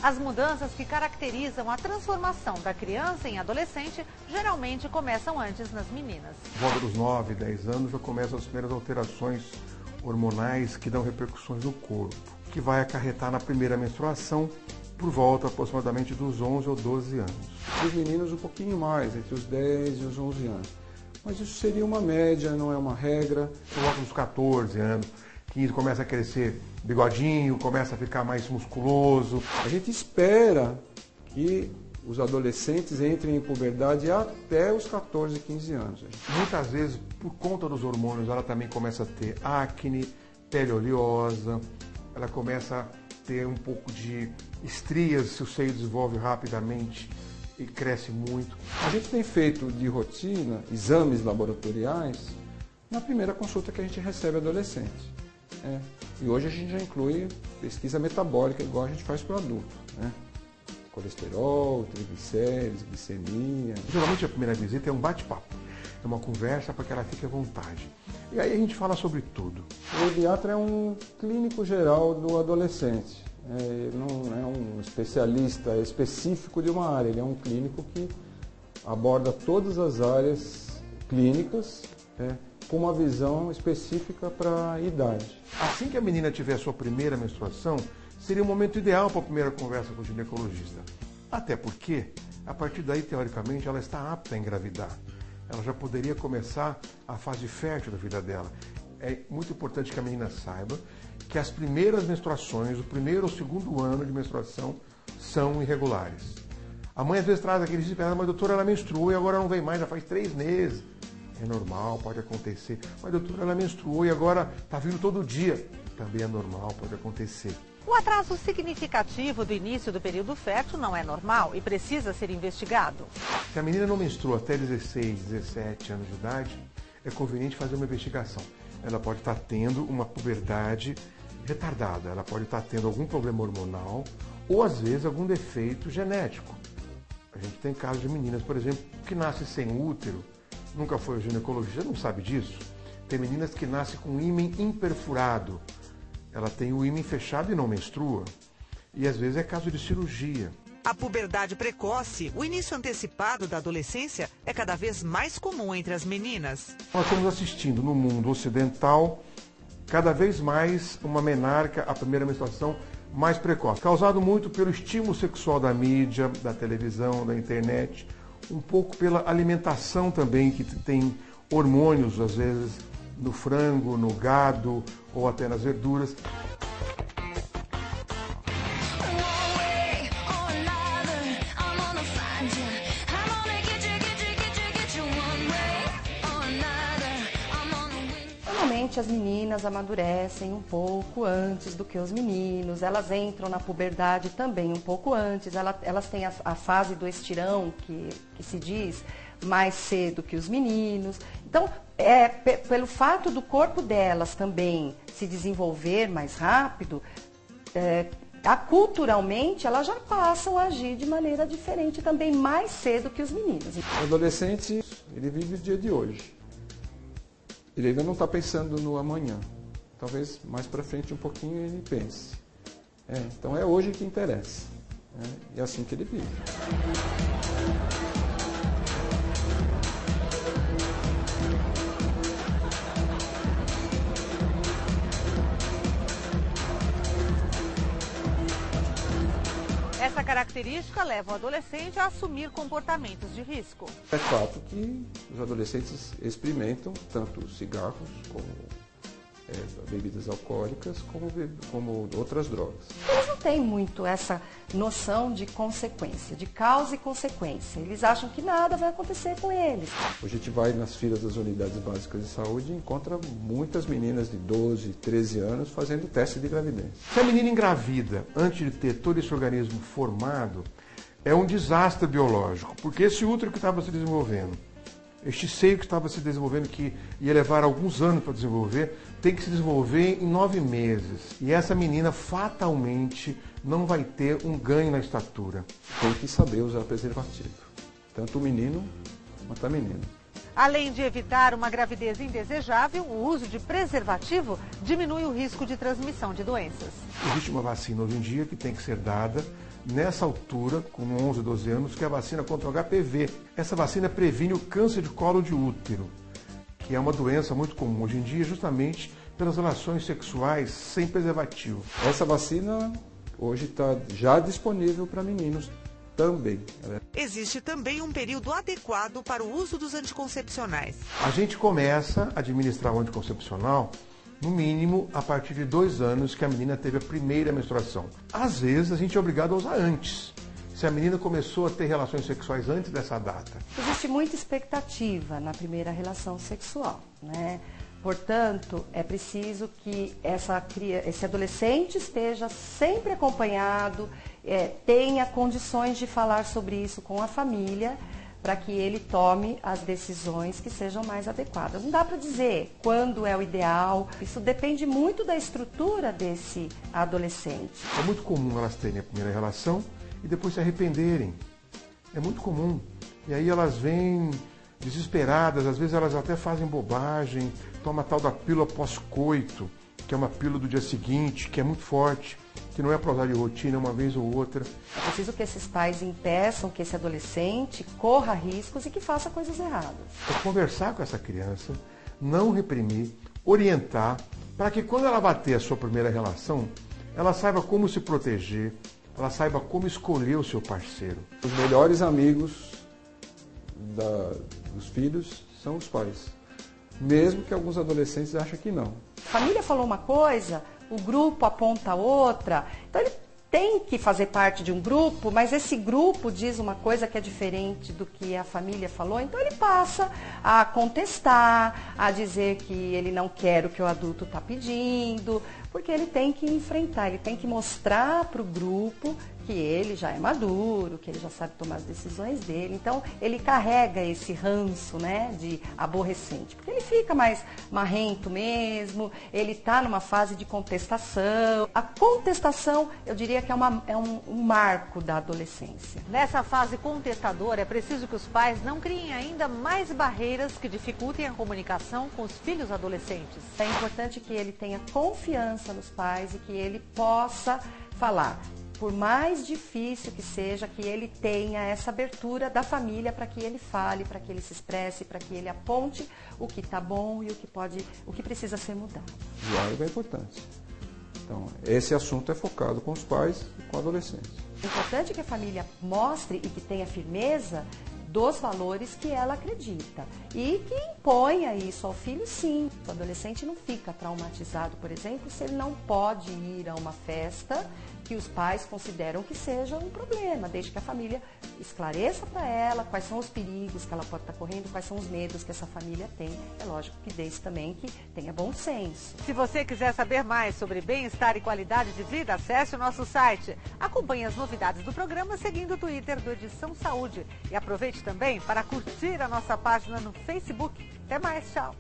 As mudanças que caracterizam a transformação da criança em adolescente geralmente começam antes nas meninas. Por volta dos 9, 10 anos já começam as primeiras alterações hormonais que dão repercussões no corpo, que vai acarretar na primeira menstruação por volta aproximadamente dos 11 ou 12 anos. Os meninos um pouquinho mais, entre os 10 e os 11 anos. Mas isso seria uma média, não é uma regra. Por volta dos 14 anos, 15, começa a crescer bigodinho, começa a ficar mais musculoso. A gente espera que os adolescentes entrem em puberdade até os 14, 15 anos. Muitas vezes, por conta dos hormônios, ela também começa a ter acne, pele oleosa, ela começa a ter um pouco de estrias, se o seio desenvolve rapidamente e cresce muito. A gente tem feito de rotina exames laboratoriais na primeira consulta que a gente recebe adolescente. E hoje a gente já inclui pesquisa metabólica, igual a gente faz para o adulto. Colesterol, triglicéridos, glicemia. Geralmente a primeira visita é um bate-papo, é uma conversa para que ela fique à vontade. E aí a gente fala sobre tudo. O pediatra é um clínico geral do adolescente. Ele não é um especialista específico de uma área, ele é um clínico que aborda todas as áreas clínicas com uma visão específica para a idade. Assim que a menina tiver a sua primeira menstruação, seria o momento ideal para a primeira conversa com o ginecologista. Até porque, a partir daí, teoricamente, ela está apta a engravidar. Ela já poderia começar a fase fértil da vida dela. É muito importante que a menina saiba que as primeiras menstruações, o primeiro ou segundo ano de menstruação, são irregulares. A mãe às vezes traz aquele desespero, mas doutora, ela menstruou e agora não vem mais, já faz 3 meses. É normal, pode acontecer. Mas doutora, ela menstruou e agora está vindo todo dia. Também é normal, pode acontecer. O atraso significativo do início do período fértil não é normal e precisa ser investigado. Se a menina não menstrua até 16, 17 anos de idade, é conveniente fazer uma investigação. Ela pode estar tendo uma puberdade retardada, ela pode estar tendo algum problema hormonal ou, às vezes, algum defeito genético. A gente tem casos de meninas, por exemplo, que nascem sem útero, nunca foi ao ginecologista, não sabe disso. Tem meninas que nascem com ímen imperfurado. Ela tem o ímen fechado e não menstrua. E às vezes é caso de cirurgia. A puberdade precoce, o início antecipado da adolescência, é cada vez mais comum entre as meninas. Nós estamos assistindo no mundo ocidental cada vez mais uma menarca, a primeira menstruação mais precoce. Causado muito pelo estímulo sexual da mídia, da televisão, da internet, um pouco pela alimentação também, que tem hormônios, às vezes, no frango, no gado ou até nas verduras. Normalmente as meninas amadurecem um pouco antes do que os meninos, elas entram na puberdade também um pouco antes, elas têm a fase do estirão, que se diz, mais cedo que os meninos. Então, pelo fato do corpo delas também se desenvolver mais rápido, culturalmente elas já passam a agir de maneira diferente também mais cedo que os meninos. O adolescente, ele vive o dia de hoje. Ele ainda não está pensando no amanhã. Talvez mais para frente um pouquinho ele pense. Então é hoje que interessa. E é assim que ele vive. Essa característica leva o adolescente a assumir comportamentos de risco. É fato que os adolescentes experimentam tanto cigarros como bebidas alcoólicas, como outras drogas. Eles não têm muito essa noção de consequência, de causa e consequência. Eles acham que nada vai acontecer com eles. Hoje a gente vai nas filas das unidades básicas de saúde e encontra muitas meninas de 12, 13 anos fazendo teste de gravidez. Se a menina engravida antes de ter todo esse organismo formado, é um desastre biológico, porque esse útero que estava se desenvolvendo, este seio que estava se desenvolvendo, que ia levar alguns anos para desenvolver, tem que se desenvolver em 9 meses. E essa menina fatalmente não vai ter um ganho na estatura. Tem que saber usar preservativo, tanto o menino quanto a menina. Além de evitar uma gravidez indesejável, o uso de preservativo diminui o risco de transmissão de doenças. Existe uma vacina hoje em dia que tem que ser dada nessa altura, com 11, 12 anos, que é a vacina contra o HPV. Essa vacina previne o câncer de colo de útero, que é uma doença muito comum hoje em dia, justamente pelas relações sexuais sem preservativo. Essa vacina hoje está já disponível para meninos também. Existe também um período adequado para o uso dos anticoncepcionais. A gente começa a administrar o anticoncepcional, no mínimo, a partir de 2 anos que a menina teve a primeira menstruação. Às vezes, a gente é obrigado a usar antes, se a menina começou a ter relações sexuais antes dessa data. Existe muita expectativa na primeira relação sexual, né? Portanto, é preciso que esse adolescente esteja sempre acompanhado, tenha condições de falar sobre isso com a família, para que ele tome as decisões que sejam mais adequadas. Não dá para dizer quando é o ideal, isso depende muito da estrutura desse adolescente. É muito comum elas terem a primeira relação e depois se arrependerem. É muito comum. E aí elas vêm desesperadas, às vezes elas até fazem bobagem, tomam a tal da pílula pós-coito, que é uma pílula do dia seguinte, que é muito forte, que não é para usar de rotina uma vez ou outra. É preciso que esses pais impeçam que esse adolescente corra riscos e que faça coisas erradas. É conversar com essa criança, não reprimir, orientar, para que quando ela bater a sua primeira relação, ela saiba como se proteger, ela saiba como escolher o seu parceiro. Os melhores amigos dos filhos são os pais, mesmo que alguns adolescentes achem que não. A família falou uma coisa, o grupo aponta outra, então ele tem que fazer parte de um grupo, mas esse grupo diz uma coisa que é diferente do que a família falou, então ele passa a contestar, a dizer que ele não quer o que o adulto está pedindo, porque ele tem que enfrentar, ele tem que mostrar para o grupo que ele já é maduro, que ele já sabe tomar as decisões dele. Então, ele carrega esse ranço, né, de aborrecente, porque ele fica mais marrento mesmo, ele está numa fase de contestação. A contestação, eu diria que é um marco da adolescência. Nessa fase contestadora, é preciso que os pais não criem ainda mais barreiras que dificultem a comunicação com os filhos adolescentes. É importante que ele tenha confiança nos pais e que ele possa falar. Por mais difícil que seja, que ele tenha essa abertura da família para que ele fale, para que ele se expresse, para que ele aponte o que está bom e o que precisa ser mudado. O diálogo é importante. Então, esse assunto é focado com os pais e com adolescentes. É importante que a família mostre e que tenha firmeza dos valores que ela acredita e que imponha isso ao filho, sim. O adolescente não fica traumatizado, por exemplo, se ele não pode ir a uma festa que os pais consideram que seja um problema, desde que a família esclareça para ela quais são os perigos que ela pode estar correndo, quais são os medos que essa família tem. É lógico que desde também que tenha bom senso. Se você quiser saber mais sobre bem-estar e qualidade de vida, acesse o nosso site. Acompanhe as novidades do programa seguindo o Twitter do Edição Saúde. E aproveite também para curtir a nossa página no Facebook. Até mais, tchau!